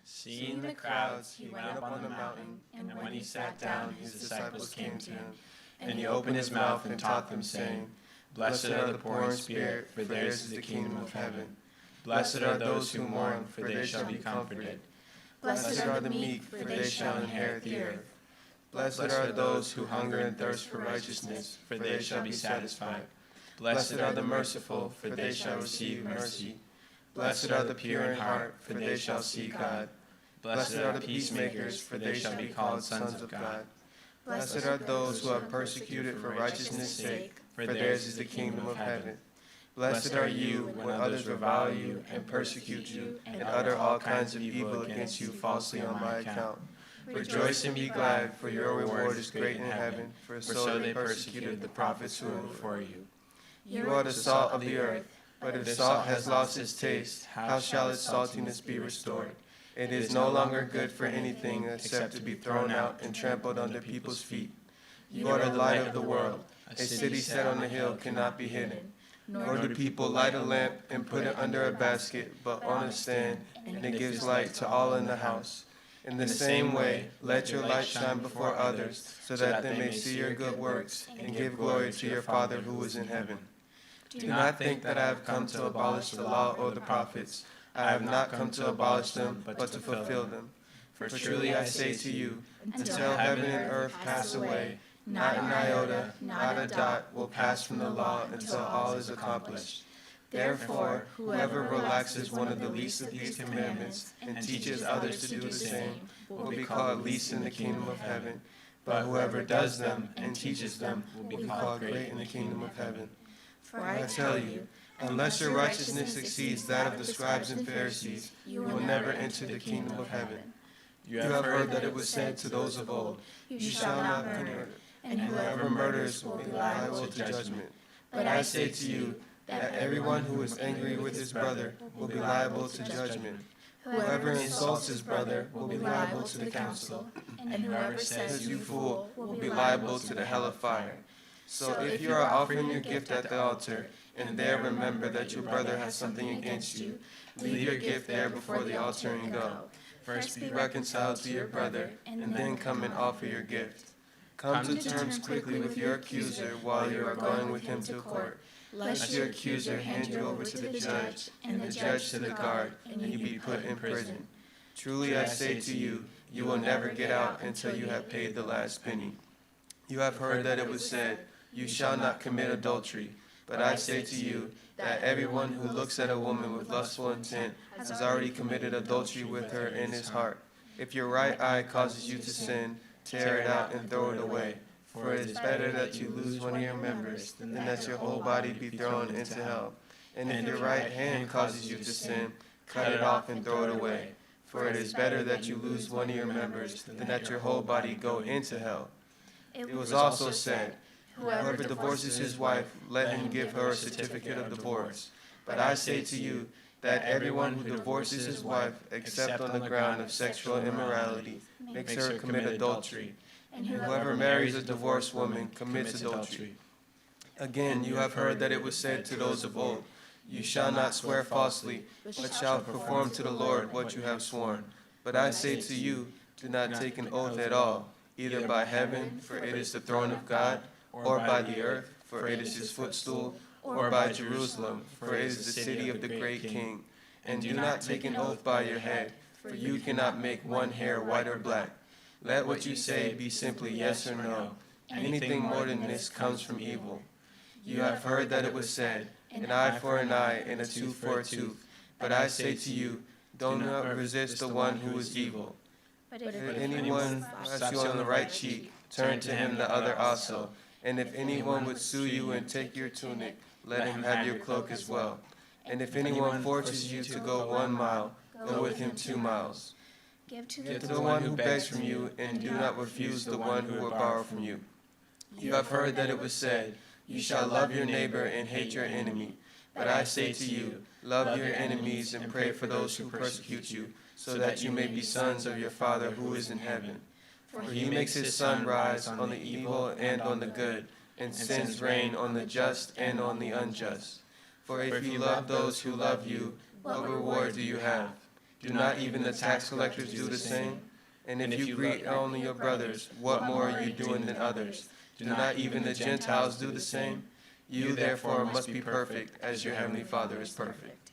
Seeing the crowds, he went up on the mountain, and when he sat down, his disciples came to him. And he opened his mouth and taught them, saying, Blessed are the poor in spirit, for theirs is the kingdom of heaven. Blessed are those who mourn, for they shall be comforted. Blessed are the meek, for they shall inherit the earth. Blessed are those who hunger and thirst for righteousness, for they shall be satisfied. Blessed are the merciful, for they shall receive mercy. Blessed are the pure in heart, for they shall see God. Blessed are the peacemakers, for they shall be called sons of God. Blessed are those who are persecuted for righteousness' sake, for theirs is the kingdom of heaven. Blessed are you when others revile you and persecute you and utter all kinds of evil against you falsely on my account. Rejoice and be glad, for your reward is great in heaven, for so they persecuted the prophets who were before you. You are the salt of the earth, but if salt has lost its taste, how shall its saltiness be restored? It is no longer good for anything except to be thrown out and trampled under people's feet. You are the light of the world. A city set on a hill cannot be hidden. Nor do people light a lamp and put it under a basket, but on a stand, and it gives light to all in the house. In the same way, let your light shine before others, so that they may see your good works and give glory to your Father who is in heaven. Do not think that I have come to abolish the law or the prophets. I have not come to abolish them, but to fulfill them. For truly I say to you, until heaven and earth pass away, not an iota, not a dot will pass from the law until all is accomplished. Therefore, whoever relaxes one of the least of these commandments and teaches others to do the same will be called least in the kingdom of heaven. But whoever does them and teaches them will be called great in the kingdom of heaven. For I tell you, unless your righteousness exceeds that of the scribes and Pharisees, you will never enter the kingdom of heaven. You have heard that it was said to those of old, You shall not murder, and whoever murders will be liable to judgment. But I say to you that everyone who is angry with his brother will be liable to judgment. Whoever insults his brother will be liable to the council, and whoever says, You fool, will be liable to the hell of fire. So if you are offering your gift at the altar, and there remember that your brother has something against you, leave your gift there before the altar and go. First be reconciled to your brother, and then come and offer your gift. Come to terms quickly with your accuser while you are going with him to court, lest your accuser hand you over to the judge, and the judge to the guard, and you be put in prison. Truly I say to you, you will never get out until you have paid the last penny. You have heard that it was said, You shall not commit adultery. But I say to you that everyone who looks at a woman with lustful intent has already committed adultery with her in his heart. If your right eye causes you to sin, tear it out and throw it away. For it is better that you lose one of your members than that your whole body be thrown into hell. And if your right hand causes you to sin, cut it off and throw it away. For it is better that you lose one of your members than that your whole body go into hell. It was also said, Whoever divorces his wife, let him give her a certificate of divorce. But I say to you that everyone who divorces his wife, except on the ground of sexual immorality, makes her commit adultery. And whoever marries a divorced woman commits adultery. Again, you have heard that it was said to those of old, You shall not swear falsely, but shall perform to the Lord what you have sworn. But I say to you, do not take an oath at all, either by heaven, for it is the throne of God, or by the earth, for it is his footstool, or by Jerusalem, for it is the city of the great king. And do not take an oath by your head, for you cannot make one hair white or black. Let what you say be simply yes or no. Anything more than this comes from evil. You have heard that it was said, An eye for an eye and a tooth for a tooth. But I say to you, do not resist the one who is evil. But if anyone slaps you on the right cheek, turn to him the other also. And if anyone would sue you and take your tunic, let him have your cloak as well. And if anyone forces you to go 1 mile, go with him 2 miles. Give to the one who begs from you, and do not refuse the one who will borrow from you. You have heard that it was said, You shall love your neighbor and hate your enemy. But I say to you, love your enemies and pray for those who persecute you, so that you may be sons of your Father who is in heaven. For he makes his sun rise on the evil and on the good, and sends rain on the just and on the unjust. For if you love those who love you, what reward do you have? Do not even the tax collectors do the same? And if you greet only your brothers, what more are you doing than others? Do not even the Gentiles do the same? You therefore must be perfect, as your heavenly Father is perfect.